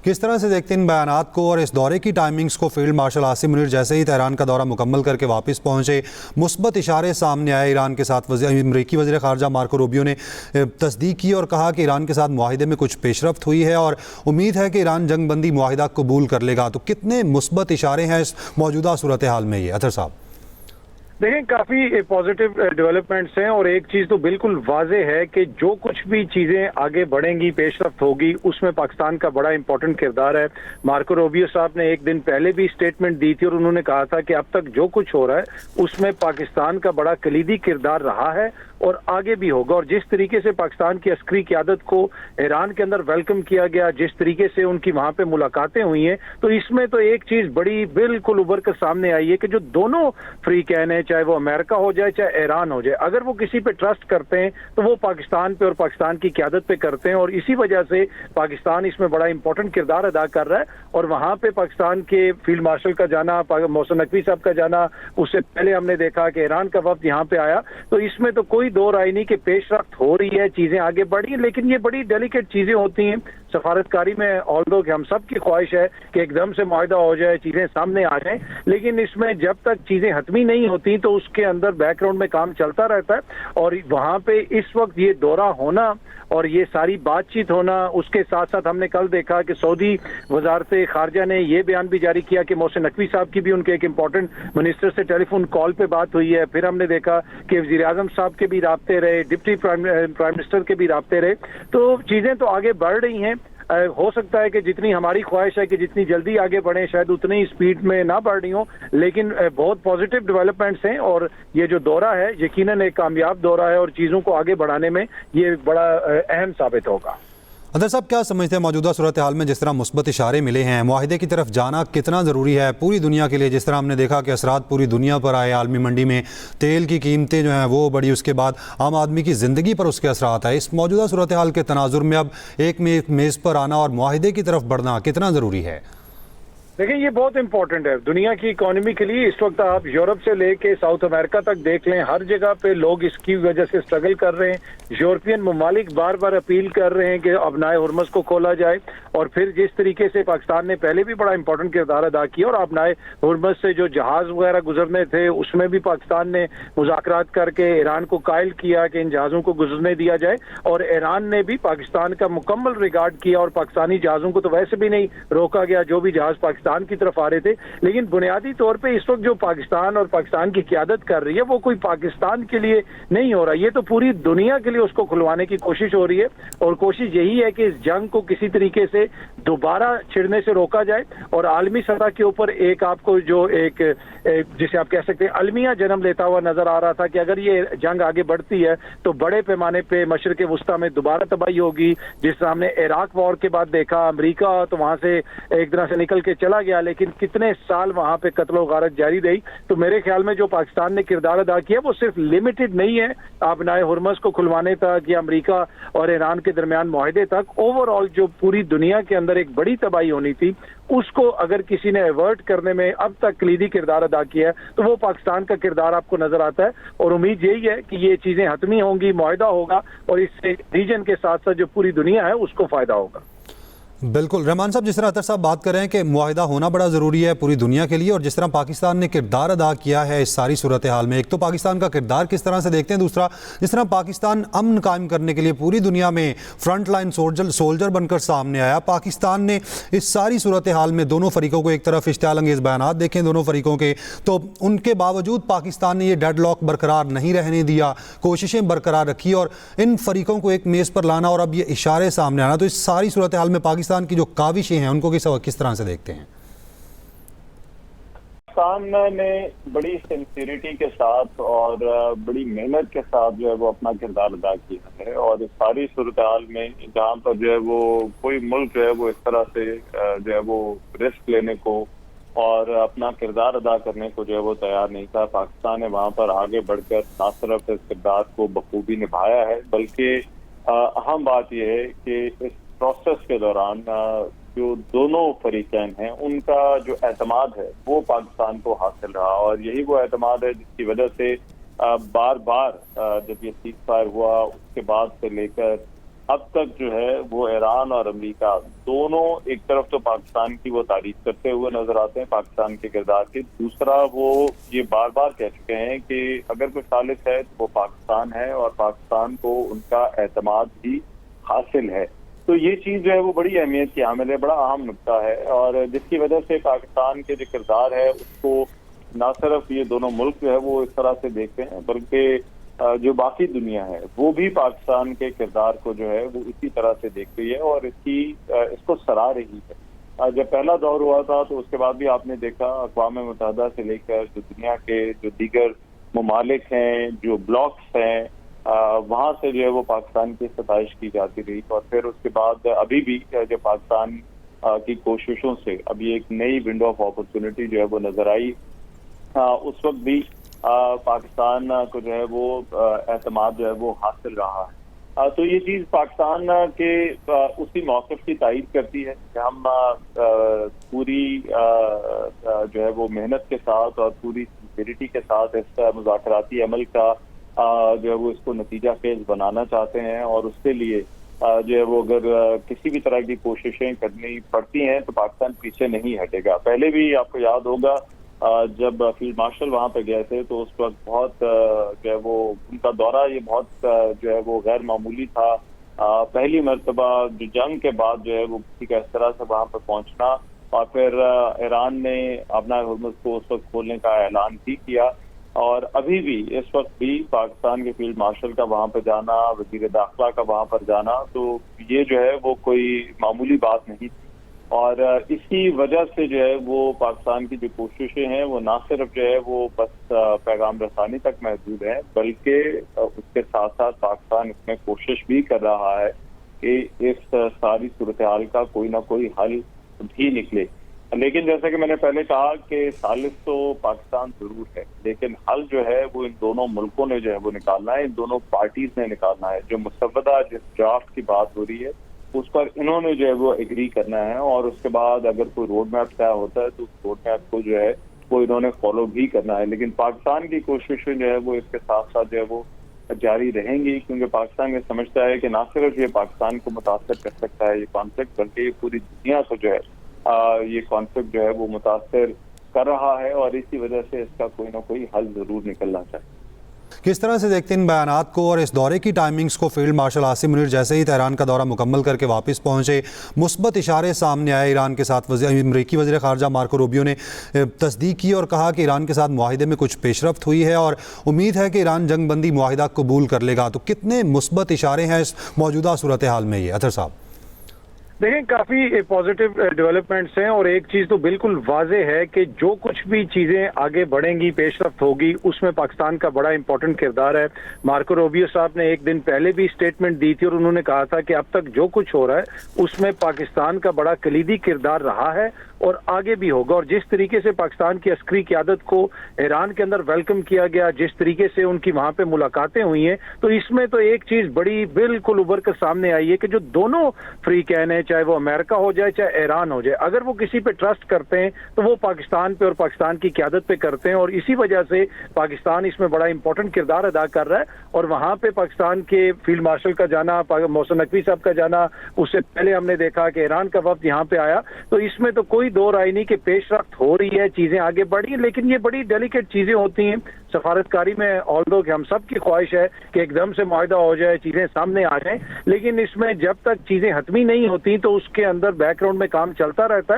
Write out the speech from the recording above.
किस तरह से देखते हैं इन बयानात को और इस दौरे की टाइमिंग्स को? फील्ड मार्शल आसिम मुनीर जैसे ही तेहरान का दौरा मुकम्मल करके वापस पहुंचे, मुस्बत इशारे सामने आए ईरान के साथ। अमेरिकी वज़ीर ख़ारजा मार्को रूबियो ने तस्दीक की और कहा कि ईरान के साथ मुआहिदे में कुछ पेशरफ्त हुई है और उम्मीद है कि ईरान जंगबंदी मुआहिदा कबूल कर लेगा। तो कितने मुस्बत इशारे हैं इस मौजूदा सूरत हाल में? ये अतर साहब देखें, काफी पॉजिटिव डेवलपमेंट्स हैं और एक चीज तो बिल्कुल वाजे है कि जो कुछ भी चीजें आगे बढ़ेंगी, पेशरफ्त होगी, उसमें पाकिस्तान का बड़ा इंपॉर्टेंट किरदार है। मार्को रूबियो साहब ने एक दिन पहले भी स्टेटमेंट दी थी और उन्होंने कहा था कि अब तक जो कुछ हो रहा है उसमें पाकिस्तान का बड़ा कलीदी किरदार रहा है और आगे भी होगा। और जिस तरीके से पाकिस्तान की अस्करी क़यादत को ईरान के अंदर वेलकम किया गया, जिस तरीके से उनकी वहां पे मुलाकातें हुई हैं, तो इसमें तो एक चीज बड़ी बिल्कुल उभर कर सामने आई है कि जो दोनों फ्री कैन है, चाहे वो अमेरिका हो जाए चाहे ईरान हो जाए, अगर वो किसी पे ट्रस्ट करते हैं तो वो पाकिस्तान पे और पाकिस्तान की क़यादत पे करते हैं। और इसी वजह से पाकिस्तान इसमें बड़ा इंपॉर्टेंट किरदार अदा कर रहा है। और वहां पे पाकिस्तान के फील्ड मार्शल का जाना, मोहसिन नकवी साहब का जाना, उससे पहले हमने देखा कि ईरान का वफ्द यहाँ पे आया, तो इसमें तो कोई दो राय नहीं कि पेशरफ्त हो रही है, चीजें आगे बढ़ी हैं। लेकिन ये बड़ी डेलिकेट चीजें होती हैं सफारतकारी में। ऑल्दो कि हम सब की ख्वाहिश है कि एकदम से मुआहिदा हो जाए, चीजें सामने आ जाएं, लेकिन इसमें जब तक चीजें हतमी नहीं होती तो उसके अंदर बैकग्राउंड में काम चलता रहता है। और वहां पे इस वक्त ये दौरा होना और ये सारी बातचीत होना, उसके साथ साथ हमने कल देखा कि सऊदी वजारत खारजा ने ये बयान भी जारी किया कि मोहसिन नकवी साहब की भी उनके एक इंपॉर्टेंट मिनिस्टर से टेलीफोन कॉल पे बात हुई है। फिर हमने देखा कि वजीर आजम साहब के भी राब्ते रहे, डिप्टी प्राइम मिनिस्टर के भी राब्ते रहे। तो चीजें तो आगे बढ़ रही हैं। हो सकता है कि जितनी हमारी ख्वाहिश है कि जितनी जल्दी आगे बढ़े, शायद उतनी ही स्पीड में ना बढ़ रही हो, लेकिन बहुत पॉजिटिव डेवलपमेंट्स हैं। और ये जो दौरा है यकीनन एक कामयाब दौरा है और चीजों को आगे बढ़ाने में ये बड़ा अहम साबित होगा। अदर साहब, क्या समझते हैं मौजूदा सूरत हाल में जिस तरह मुस्बत इशारे मिले हैं, मुआहिदे की तरफ जाना कितना ज़रूरी है पूरी दुनिया के लिए? जिस तरह हमने देखा कि असरात पूरी दुनिया पर आए, आलमी मंडी में तेल की कीमतें जो हैं वो बढ़ी, उसके बाद आम आदमी की ज़िंदगी पर उसके असरात आए। इस मौजूदा सूरत हाल के तनाजुर में अब एक मेज़ पर आना और मुआहिदे की तरफ बढ़ना कितना ज़रूरी है? देखिए, ये बहुत इंपॉर्टेंट है दुनिया की इकोनॉमी के लिए। इस वक्त आप यूरोप से लेके साउथ अमेरिका तक देख लें, हर जगह पे लोग इसकी वजह से स्ट्रगल कर रहे हैं। यूरोपियन ममालिक बार बार अपील कर रहे हैं कि अपनाए हुर्मुज़ को खोला जाए। और फिर जिस तरीके से पाकिस्तान ने पहले भी बड़ा इंपॉर्टेंट किरदार अदा किया और अपनाए हुर्मुज़ से जो जहाज वगैरह गुजरने थे उसमें भी पाकिस्तान ने मुज़ाकरात करके ईरान को कायल किया कि इन जहाज़ों को गुजरने दिया जाए। और ईरान ने भी पाकिस्तान का मुकम्मल रिगार्ड किया और पाकिस्तानी जहाज़ों को तो वैसे भी नहीं रोका गया जो भी जहाज पाकिस्तान की तरफ आ रहे थे। लेकिन बुनियादी तौर पे इस वक्त जो पाकिस्तान और पाकिस्तान की क़यादत कर रही है वो कोई पाकिस्तान के लिए नहीं हो रहा, ये तो पूरी दुनिया के लिए उसको खुलवाने की कोशिश हो रही है। और कोशिश यही है कि इस जंग को किसी तरीके से दोबारा छिड़ने से रोका जाए और आलमी सतह के ऊपर एक आपको जो एक जिसे आप कह सकते हैं अलमिया जन्म लेता हुआ नजर आ रहा था कि अगर ये जंग आगे बढ़ती है तो बड़े पैमाने पे मशरिक वुस्ता में दोबारा तबाही होगी। जिस तरह हमने इराक वॉर के बाद देखा, अमेरिका तो वहां से एक तरह से निकल के चला गया, लेकिन कितने साल वहां पे कत्लो गारत जारी रही। तो मेरे ख्याल में जो पाकिस्तान ने किरदार अदा किया वो सिर्फ लिमिटेड नहीं है अपनाए हुर्मुज़ को खुलवाने तक या अमेरिका और ईरान के दरमियान मुआहिदे तक। ओवरऑल जो पूरी दुनिया के अंदर एक बड़ी तबाही होनी थी उसको अगर किसी ने एवर्ट करने में अब तक कलीदी किरदार अदा किया है तो वो पाकिस्तान का किरदार आपको नजर आता है। और उम्मीद यही है कि ये चीजें हतमी होंगी, मुआहिदा होगा और इससे रीजन के साथ साथ जो पूरी दुनिया है उसको फायदा होगा। बिल्कुल रहमान साहब, जिस तरह अतर साहब बात कर रहे हैं कि मुआहिदा होना बड़ा ज़रूरी है पूरी दुनिया के लिए और जिस तरह पाकिस्तान ने किरदार अदा किया है इस सारी सूरत हाल में, एक तो पाकिस्तान का किरदार किस तरह से देखते हैं, दूसरा जिस तरह पाकिस्तान अमन कायम करने के लिए पूरी दुनिया में फ्रंट लाइन सोल्जर बनकर सामने आया, पाकिस्तान ने इस सारी सूरत हाल में दोनों फरीकों को, एक तरफ इश्तियाल अंगेज़ बयानात देखें दोनों फरीकों के, तो उनके बावजूद पाकिस्तान ने ये डेडलॉक बरकरार नहीं रहने दिया, कोशिशें बरकरार रखी और इन फरीकों को एक मेज़ पर लाना और अब ये इशारे सामने आना। तो इस सारी सूरत हाल में पाकिस्तान की जो काविशें हैं उनको किस तरह से देखते हैं? पाकिस्तान ने बड़ी सिंसियरिटी के साथ और बड़ी मेहनत के साथ जो है वो अपना किरदार अदा किया है। और इस सारी सूरत हाल में जहाँ पर जो है वो कोई मुल्क जो है वो इस तरह से जो है वो रिस्क लेने को और अपना किरदार अदा करने को जो है वो तैयार नहीं था, पाकिस्तान ने वहाँ पर आगे बढ़कर न सिर्फ इस किरदार को बखूबी निभाया है बल्कि अहम बात यह है कि इस प्रोसेस के दौरान जो दोनों फरीकैन हैं उनका जो एतमाद है वो पाकिस्तान को हासिल रहा। और यही वो एतमाद है जिसकी वजह से बार बार जब ये सीज फायर हुआ उसके बाद से लेकर अब तक जो है वो ईरान और अमेरिका दोनों एक तरफ तो पाकिस्तान की वो तारीफ करते हुए नजर आते हैं पाकिस्तान के किरदार की, दूसरा वो ये बार बार कह चुके हैं कि अगर कोई सालिस है तो वो पाकिस्तान है और पाकिस्तान को उनका एतमाद भी हासिल है। तो ये चीज जो है वो बड़ी अहमियत की हामिल है, बड़ा अहम नुकता है, और जिसकी वजह से पाकिस्तान के जो किरदार है उसको ना सिर्फ ये दोनों मुल्क जो है वो इस तरह से देखते हैं, बल्कि जो बाकी दुनिया है वो भी पाकिस्तान के किरदार को जो है वो इसी तरह से देख रही है और इसको सराह रही है। जब पहला दौर हुआ था तो उसके बाद भी आपने देखा अक़वाम मुत्तहिदा से लेकर जो दुनिया के जो दीगर ममालिक हैं, जो ब्लॉक्स हैं, वहां से जो है वो पाकिस्तान की सताइश की जाती रही, और फिर उसके बाद अभी भी जो पाकिस्तान की कोशिशों से अभी एक नई विंडो ऑफ अपॉर्चुनिटी जो है वो नजर आई, उस वक्त भी पाकिस्तान को जो है वो एतमाद जो है वो हासिल रहा है। तो ये चीज पाकिस्तान के उसी मौक़िफ़ की तायीद करती है कि हम पूरी जो है वो मेहनत के साथ और पूरी सिंसियरिटी के साथ इस मुज़ाकराती अमल का जो है वो इसको नतीजा खेज बनाना चाहते हैं, और उसके लिए जो है वो अगर किसी भी तरह की कोशिशें करनी पड़ती हैं तो पाकिस्तान पीछे नहीं हटेगा। पहले भी आपको याद होगा जब फील्ड मार्शल वहां पे गए थे तो उस वक्त बहुत जो है वो उनका दौरा ये बहुत जो है वो गैर मामूली था। पहली मर्तबा जो जंग के बाद जो है वो किसी का इस तरह से वहां पर पहुंचना, और फिर ईरान ने अपना हुर्मुज़ को उस वक्त खोलने का ऐलान भी किया, और अभी भी इस वक्त भी पाकिस्तान के फील्ड मार्शल का वहां पर जाना, वज़ीर दाखिला का वहां पर जाना, तो ये जो है वो कोई मामूली बात नहीं थी। और इसी वजह से जो है वो पाकिस्तान की जो कोशिशें हैं वो ना सिर्फ जो है वो बस पैगाम रसानी तक महदूद है, बल्कि उसके साथ साथ पाकिस्तान इसमें कोशिश भी कर रहा है कि इस सारी सूरत हाल का कोई ना कोई हल भी निकले। लेकिन जैसा कि मैंने पहले कहा कि सालिस तो पाकिस्तान जरूर है, लेकिन हल जो है वो इन दोनों मुल्कों ने जो है वो निकालना है, इन दोनों पार्टीज ने निकालना है। जो मुसव्वदा जिस ड्राफ्ट की बात हो रही है उस पर इन्होंने जो है वो एग्री करना है, और उसके बाद अगर कोई रोड मैप तय होता है तो उस रोड मैप को जो है वो इन्होंने फॉलो भी करना है। लेकिन पाकिस्तान की कोशिशें जो है वो इसके साथ साथ जो है वो जारी रहेंगी, क्योंकि पाकिस्तान ये समझता है कि ना सिर्फ ये पाकिस्तान को मुतासर कर सकता है ये कॉन्फ्लिक्ट, बल्कि ये पूरी दुनिया को जो है ये कॉन्फ्लिक्ट जो है वो मुतासर कर रहा है, और इसी वजह से इसका कोई ना कोई हल जरूर निकलना चाहिए। किस तरह से देखते हैं इन बयानात को और इस दौरे की टाइमिंग्स को? फील्ड मार्शल आसिम मुनीर जैसे ही तेहरान का दौरा मुकम्मल करके वापस पहुंचे, मुस्बत इशारे सामने आए। ईरान के साथ अमेरिकी वज़ीर ख़ारजा मार्को रूबियो ने तस्दीक की और कहा कि ईरान के साथ मुआहिदे में कुछ पेशरफ्त हुई है और उम्मीद है कि ईरान जंग बंदी मुआहिदा कबूल कर लेगा। तो कितने मुस्बत इशारे हैं इस मौजूदा सूरत हाल में? ये अतर साहब देखें, काफी पॉजिटिव डेवलपमेंट्स हैं, और एक चीज तो बिल्कुल वाजे है कि जो कुछ भी चीजें आगे बढ़ेंगी, पेशरफ्त होगी, उसमें पाकिस्तान का बड़ा इंपॉर्टेंट किरदार है। मार्को रूबियो साहब ने एक दिन पहले भी स्टेटमेंट दी थी और उन्होंने कहा था कि अब तक जो कुछ हो रहा है उसमें पाकिस्तान का बड़ा कलीदी किरदार रहा है और आगे भी होगा। और जिस तरीके से पाकिस्तान की अस्करी क़यादत को ईरान के अंदर वेलकम किया गया, जिस तरीके से उनकी वहां पे मुलाकातें हुई हैं, तो इसमें तो एक चीज बड़ी बिल्कुल उभर कर सामने आई है कि जो दोनों फ्री कैन है, चाहे वो अमेरिका हो जाए चाहे ईरान हो जाए, अगर वो किसी पे ट्रस्ट करते हैं तो वो पाकिस्तान पे और पाकिस्तान की क़यादत पे करते हैं, और इसी वजह से पाकिस्तान इसमें बड़ा इंपॉर्टेंट किरदार अदा कर रहा है। और वहां पे पाकिस्तान के फील्ड मार्शल का जाना, मोहसिन नकवी साहब का जाना, उससे पहले हमने देखा कि ईरान का वफ्द यहाँ पे आया, तो इसमें तो कोई दो राय नहीं कि पेशरफ्त हो रही है, चीजें आगे बढ़ी, लेकिन ये बड़ी डेलिकेट चीजें होती हैं सफारतकारी में। ऑल्दो कि हम सब की ख्वाहिश है कि एकदम से मुआहिदा हो जाए, चीजें सामने आ जाएं, लेकिन इसमें जब तक चीजें हतमी नहीं होती तो उसके अंदर बैकग्राउंड में काम चलता रहता है।